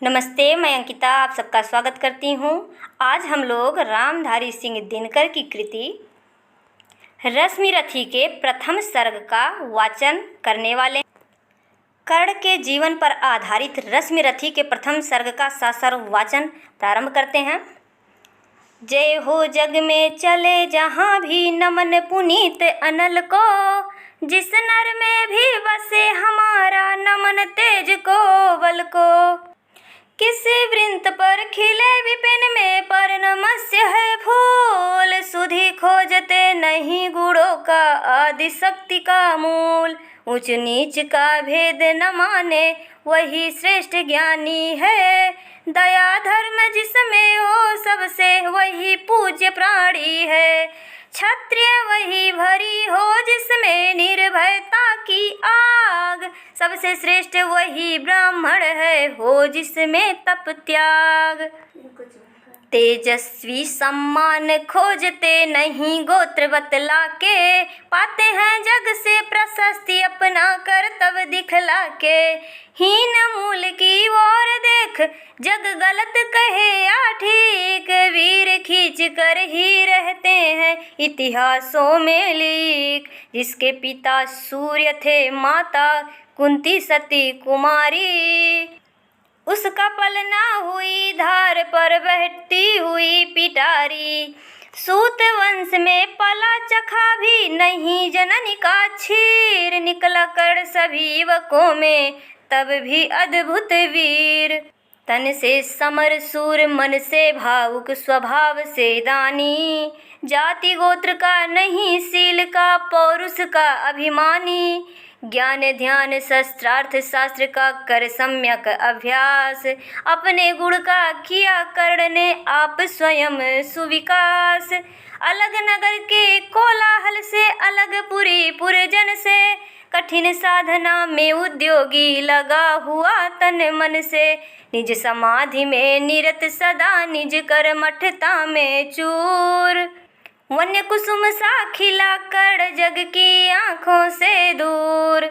नमस्ते, मैं अंकिता आप सबका स्वागत करती हूँ। आज हम लोग रामधारी सिंह दिनकर की कृति रश्मिरथी के प्रथम सर्ग का वाचन करने वाले हैं। कर्ण के जीवन पर आधारित रश्मिरथी के प्रथम सर्ग का ससर्व वाचन प्रारंभ करते हैं। जय हो जग में चले जहाँ भी नमन पुनीत अनल को, जिस नर में भी बसे हमारा नमन तेज को बल को। किसी वृंत पर खिले विपिन में पर नमस्य है फूल, सुधि खोजते नहीं गुणों का आदि शक्ति का मूल। ऊंच नीच का भेद न माने वही श्रेष्ठ ज्ञानी है, दया धर्म जिसमें हो सबसे वही पूज्य प्राणी है। क्षत्रिय वही भरी हो जिसमें निर्भयता की आग, सबसे श्रेष्ठ वही ब्राह्मण है हो जिसमें तप त्याग। तेजस्वी सम्मान खोजते नहीं गोत्र बतला के, पाते हैं जग से प्रशस्ति अपना कर्तव्य दिखला के। हीन मूल की ओर देख जग गलत कहे या ठीक, वीर खींच कर ही रहते हैं इतिहासों में लीक। जिसके पिता सूर्य थे माता कुंती सती कुमारी, उसका पलना हुई धार पर बहती हुई पिटारी। सूत वंश में पला चखा भी नहीं जननी का क्षीर, निकला कर सभी युवकों में तब भी अद्भुत वीर। तन से समर सूर मन से भावुक स्वभाव से दानी, जाति गोत्र का नहीं शील का पौरुष का अभिमानी। ज्ञान ध्यान शस्त्रार्थ शास्त्र का कर सम्यक अभ्यास, अपने गुण का किया कर्ण ने आप स्वयं सुविकास। अलग नगर के कोलाहल से अलग पुरी पुरजन से, कठिन साधना में उद्योगी लगा हुआ तन मन से। निज समाधि में निरत सदा निज कर मठता में चूर, वन्य कुसुम सा खिला कर जग की आँखों से दूर।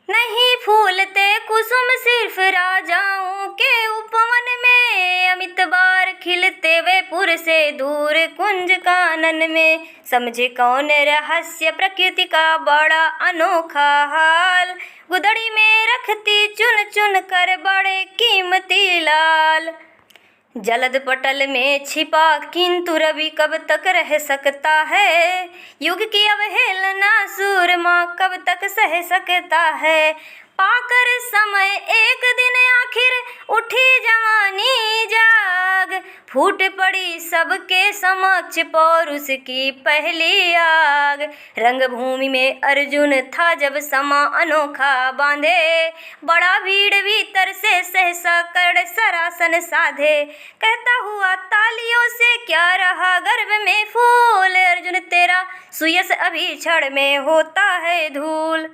नहीं फूलते कुसुम सिर्फ राजाओं के उपवन में, अमित बार खिलते वे पुर से दूर कुंज कानन में। समझे कौन रहस्य प्रकृति का बड़ा अनोखा हाल, गुदड़ी में रखती चुन चुन कर बड़े कीमती लाल। जलद पटल में छिपा किंतु रवि कब तक रह सकता है, युग की अवहेलना सूरमा कब तक सह सकता है। पाकर समय एक दिन आखिर उठी जवानी जाग, फूट पड़ी सबके समक्ष पौरुष की पहली आग। रंगभूमि में अर्जुन था जब समा अनोखा बांधे, बड़ा भीड़ भीतर से सहसा कर सरासन साधे। कहता हुआ तालियों से क्या रहा गर्भ में फूल, अर्जुन तेरा सुयश अभी क्षण में होता है धूल।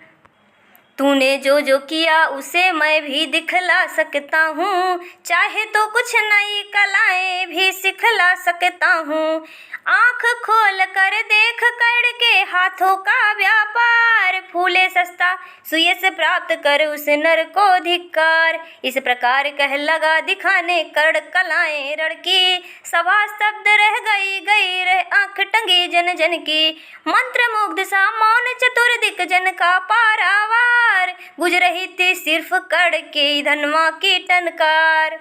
तूने जो जो किया उसे मैं भी दिखला सकता हूँ, चाहे तो कुछ नई कलाएं भी सिखला सकता हूँ। आँख खोल कर देख कर के हाथों का व्यापार, फूले सस्ता सुयश प्राप्त कर उस नर को धिक्कार। इस प्रकार कह लगा दिखाने कर्ण कलाएं रड़की, सभा स्तब्ध रह गई रह आँख टंगी जन जन की। मंत्र मुग्ध सा मौन चतुर्दिक जन का पारावार, गुज रही थी सिर्फ कर्ण के धनवा की टनकार।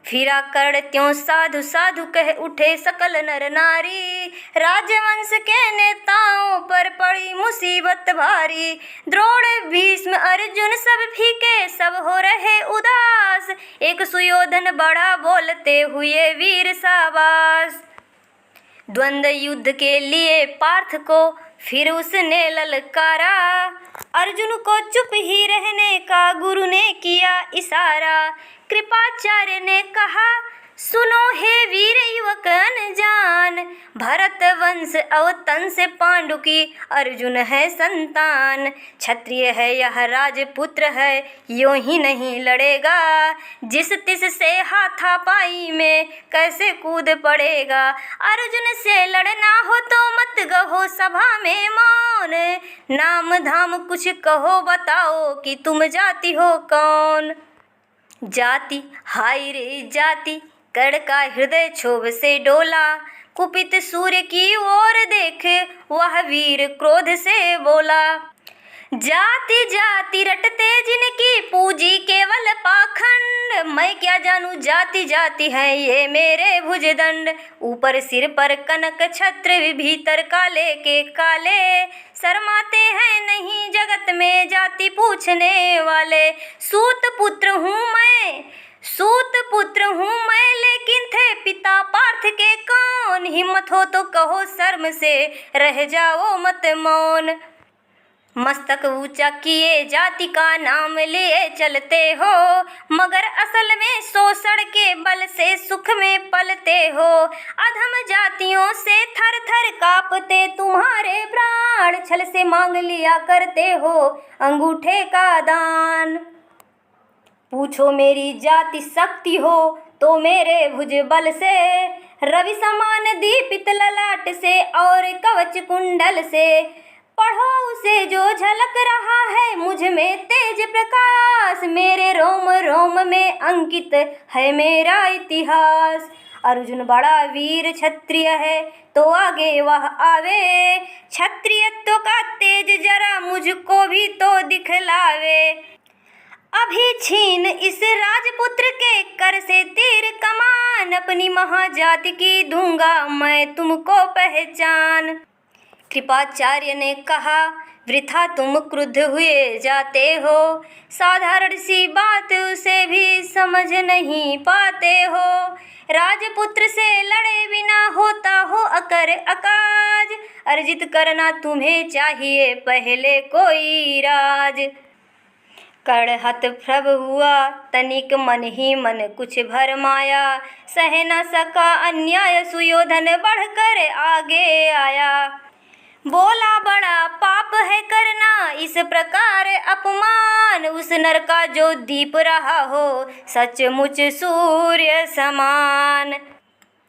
फिरा कर्ण त्यों साधु साधु कह उठे सकल नर नारी, राजवंश के नेताओं पर पड़ी मुसीबत भारी। द्रोण भीष्म अर्जुन सब फीके सब हो रहे उदास, एक सुयोधन बड़ा बोलते हुए वीर शाबाश। द्वंद्व युद्ध के लिए पार्थ को फिर उसने ललकारा, अर्जुन को चुप ही रहने का गुरु ने किया इशारा। कृपाचार्य ने कहा सुनो हे वीर युवक अनजान, भरत वंश अवतन से पांडु की अर्जुन है संतान। क्षत्रिय है यह राजपुत्र है यूं ही नहीं लड़ेगा, जिस तिस से हाथापाई में कैसे कूद पड़ेगा। अर्जुन से लड़ना हो तो मत गहो सभा में मौन, नाम धाम कुछ कहो बताओ कि तुम जाति हो कौन। जाति हाय रे जाति, कर्ण का हृदय क्षोभ से डोला। कुपित सूर्य की ओर देख वह वीर क्रोध से बोला। जाति जाति रटते जिनकी पूजी केवल पाखंड, मैं क्या जानूं जाति जाति है ये मेरे भुजदंड। ऊपर सिर पर कनक छत्र, भीतर काले के काले, शर्माते हैं नहीं जगत में जाति पूछने वाले। सूत पुत्र हूँ मैं, लेकिन थे पिता पार्थ के कौन। हिम्मत हो तो कहो शर्म से, रह जाओ मत मौन। मस्तक ऊंचा किए जाति का नाम लिए चलते हो, मगर असल में शोषण के बल से सुख में पलते हो। अधम जातियों से थर थर कांपते तुम्हारे प्राण, छल से मांग लिया करते हो अंगूठे का दान। पूछो मेरी जाति शक्ति हो तो मेरे भुज बल से, रवि समान दीपित ललाट से और कवच कुंडल से। पढ़ो उसे जो झलक रहा है मुझ में तेज प्रकाश, मेरे रोम रोम में अंकित है मेरा इतिहास। अर्जुन बड़ा वीर क्षत्रिय है तो आगे वह आवे, क्षत्रियत्व का तेज जरा मुझको भी तो दिखलावे। अभी छीन इस राजपुत्र के कर से तीर कमान, अपनी महाजाति की दूंगा मैं तुमको पहचान। कृपाचार्य ने कहा, वृथा तुम क्रुद्ध हुए जाते हो, साधारण सी बात उसे भी समझ नहीं पाते हो। राजपुत्र से लड़े बिना होता हो अकर अकाज, अर्जित करना तुम्हें चाहिए पहले कोई राज। कर्ण हत प्रभ हुआ तनिक मन ही मन कुछ भरमाया, सह न सका अन्याय सुयोधन बढ़कर आगे आया। बोला बड़ा पाप है करना इस प्रकार अपमान, उस नर का जो दीप रहा हो सचमुच सूर्य समान।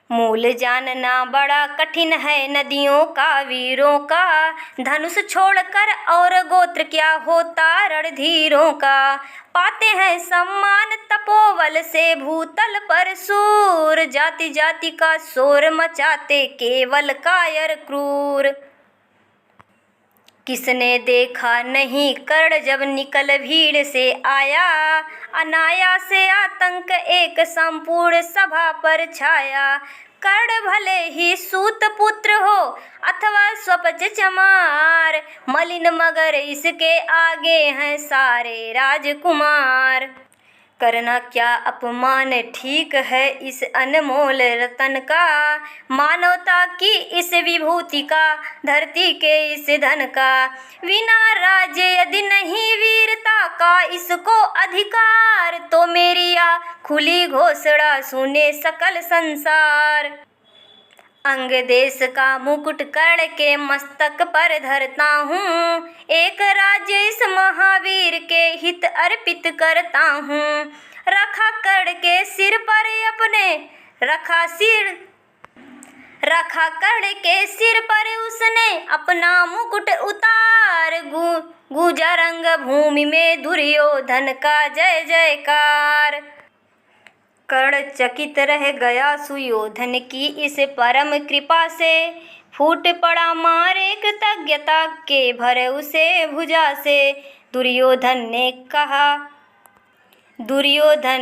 मूल जानना बड़ा कठिन है नदियों का वीरों का, धनुष छोड़कर और गोत्र क्या होता रणधीरों का। पाते हैं सम्मान तपोबल से भूतल पर सूर, जाति जाति का शोर मचाते केवल कायर क्रूर। किसने देखा नहीं कर्ण जब निकल भीड़ से आया, अनायास से आतंक एक संपूर्ण सभा पर छाया। कर्ण भले ही सूत पुत्र हो अथवा स्वपच चमार, मलिन मगर इसके आगे हैं सारे राजकुमार। करना क्या अपमान ठीक है इस अनमोल रतन का, मानवता की इस विभूति का धरती के इस धन का। बिना राज्य यदि नहीं वीरता का इसको अधिकार, तो मेरी आ खुली घोषणा सुने सकल संसार। अंग देश का मुकुट कर्ण के मस्तक पर धरता हूँ, एक राज्य इस महावीर के हित अर्पित करता हूँ। रखा कर्ण के सिर पर अपने रखा कर्ण के सिर पर उसने अपना मुकुट उतार, गूंजा रंग भूमि में दुर्योधन का जय जयकार। कर्ण चकित रह गया सुयोधन की इस परम कृपा से, फूट पड़ा मारे कृतज्ञता के भरे उसे भुजा से। दुर्योधन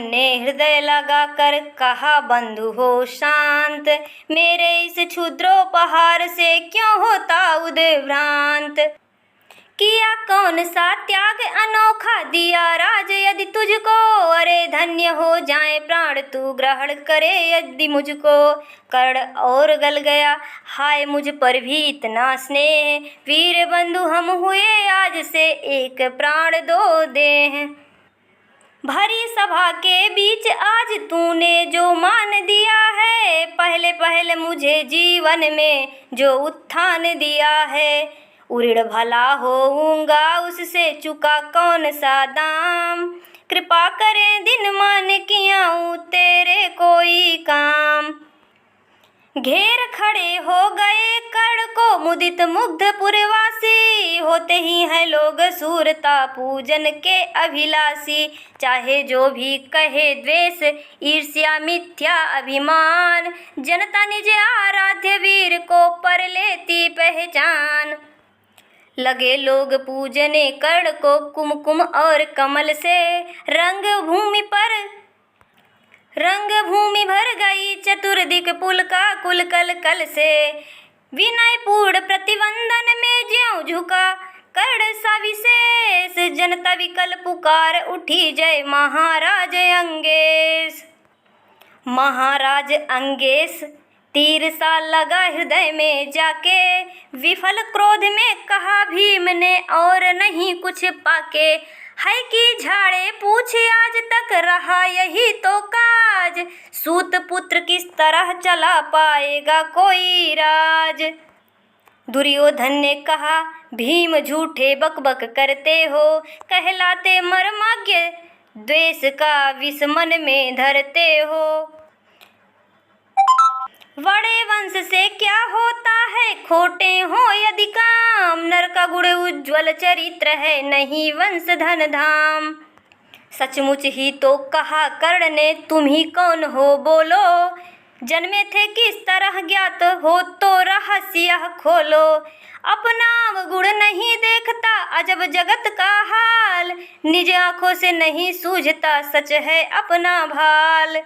ने हृदय लगाकर कहा, बंधु हो शांत, मेरे इस क्षुद्रोपहार से क्यों होता उद्भ्रांत। किया कौन सा त्याग अनोखा दिया राज यदि तुझको, अरे धन्य हो जाए प्राण तू ग्रहण करे यदि मुझको। कर्ण और गल गया, हाय मुझ पर भी इतना स्नेह, वीर बंधु हम हुए आज से एक प्राण दो देह। भरी सभा के बीच आज तूने जो मान दिया है, पहले पहले मुझे जीवन में जो उत्थान दिया है। उऋण भला होऊंगा उससे चुका कौन सा दाम, कृपा करें दिन मान कियाऊं तेरे कोई काम। घेर खड़े हो गए कर्ण को मुदित मुग्ध पुरवासी, विलासी, होते ही हैं लोग सूरता पूजन के अभिलाषी। चाहे जो भी कहे द्वेष, ईर्ष्या, मिथ्या अभिमान, जनता निज आराध्य वीर को पर लेती पहचान। लगे लोग पूजने कर्ण को कुमकुम और कमल से, रंग भूमि भर गई चतुर्दिक पुल का कुल कल कल से। विनय पूर्ण प्रतिवंदन में ज्यों झुका कर्ण सा विशेष, जनता विकल पुकार उठी जय महाराज अंगेश। महाराज अंगेश तीर सा लगा हृदय में जाके, विफल क्रोध में कहा भीम ने और नहीं कुछ पाके। है कि झाड़े पूछ आज तक रहा यही तो काज, सूत पुत्र किस तरह चला पाएगा कोई राज। दुर्योधन ने कहा भीम झूठे बकबक करते हो, कहलाते मर्माज्ञ द्वेष का विष मन में धरते हो। बड़े वंश से क्या होता है खोटे हो यदि काम, नर का गुण उज्ज्वल चरित्र है नहीं वंश धन धाम। सचमुच ही तो कहा कर्ण ने, तुम ही कौन हो बोलो, जन्मे थे किस तरह ज्ञात हो तो रहस्य खोलो। अपना गुण नहीं देखता अजब जगत का हाल, निज आंखों से नहीं सूझता सच है अपना भाल।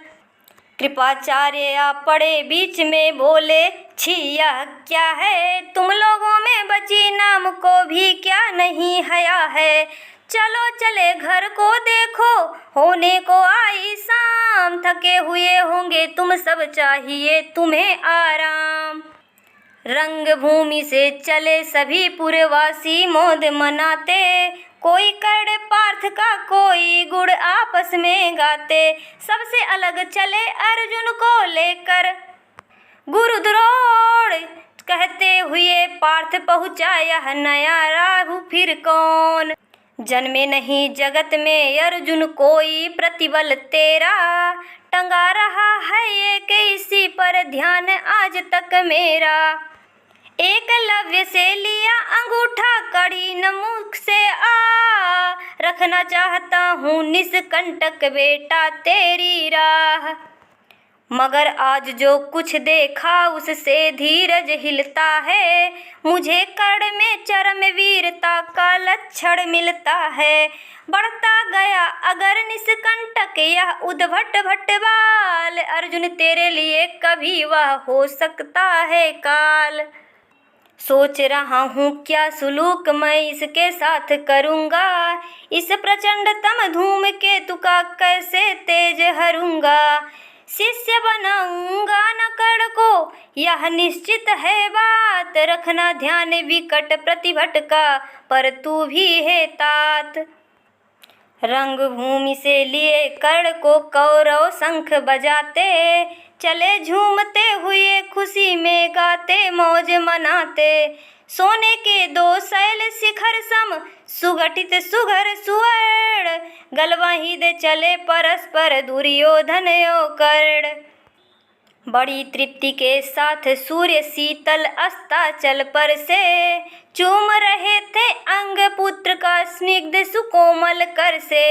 कृपाचार्य आ पड़े बीच में बोले, छी यह क्या है, तुम लोगों में बची नाम को भी क्या नहीं हया है। चलो चले घर को देखो होने को आई शाम, थके हुए होंगे तुम सब चाहिए तुम्हें आराम। रंगभूमि से चले सभी पुरवासी मौज मनाते, कोई कर्ण पार्थ का कोई गुण आपस में गाते। सबसे अलग चले अर्जुन को लेकर गुरु द्रोण, कहते हुए पार्थ पहुँचा यह नया राहु फिर कौन। जन्मे नहीं जगत में अर्जुन कोई प्रतिबल तेरा, टंगा रहा है एक इसी पर ध्यान आज तक मेरा। एकलव्य से लिया अंगूठा कड़ी न मुख से रखना चाहता हूँ निष्कंटक बेटा तेरी राह। मगर आज जो कुछ देखा उससे धीरज हिलता है, मुझे कर्ण में चरम वीरता का लक्षण मिलता है। बढ़ता गया अगर निष्कंटक यह उद्भट भट्टबाल, अर्जुन तेरे लिए कभी वह हो सकता है काल। सोच रहा हूँ क्या सुलूक मैं इसके साथ करूँगा, इस प्रचंडतम धूमकेतु का कैसे तेज हरूँगा। शिष्य बनाऊँगा न कर्ण को यह निश्चित है बात, रखना ध्यान विकट प्रतिभट का पर तू भी है तात। रंगभूमि से लिए कर्ण को कौरव शंख बजाते, चले झूमते हुए खुशी में गाते मौज मनाते। सोने के दो शैल शिखर सम सुगठित सुघर सुवर्ण, गलवाही दे चले परस्पर दुर्योधन और कर्ण। बड़ी तृप्ति के साथ सूर्य शीतल अस्ताचल पर से, चूम रहे थे अंग पुत्र का स्निग्ध सुकोमल कर से।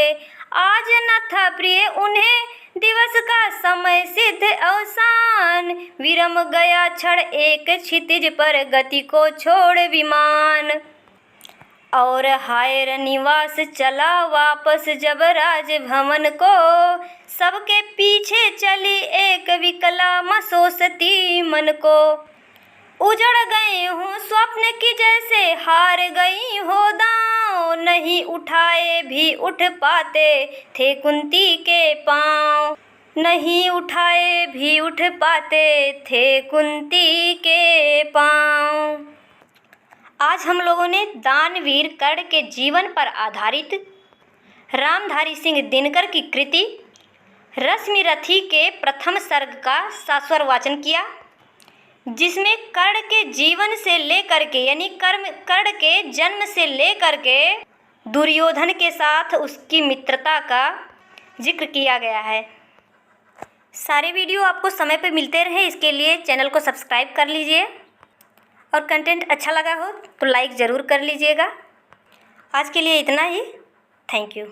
आज न था प्रिय उन्हें दिवस का समय सिद्ध अवसान, विरम गया क्षण एक क्षितिज पर गति को छोड़ विमान। और हायर निवास चला वापस जब राजभवन को, सबके पीछे चली एक विकला मसोसती मन को। उजड़ गए हूँ स्वप्न की जैसे हार गई हो दांव, नहीं उठाए भी उठ पाते थे कुंती के पाँव। नहीं उठाए भी उठ पाते थे कुंती के पाँव। आज हम लोगों ने दानवीर कर्ण के जीवन पर आधारित रामधारी सिंह दिनकर की कृति रश्मिरथी के प्रथम सर्ग का सास्वर वाचन किया, जिसमें कर्ण के जीवन से लेकर के यानी कर्ण के जन्म से लेकर के दुर्योधन के साथ उसकी मित्रता का जिक्र किया गया है। सारे वीडियो आपको समय पर मिलते रहे इसके लिए चैनल को सब्सक्राइब कर लीजिए। और कंटेंट अच्छा लगा हो तो लाइक ज़रूर कर लीजिएगा। आज के लिए इतना ही। Thank you.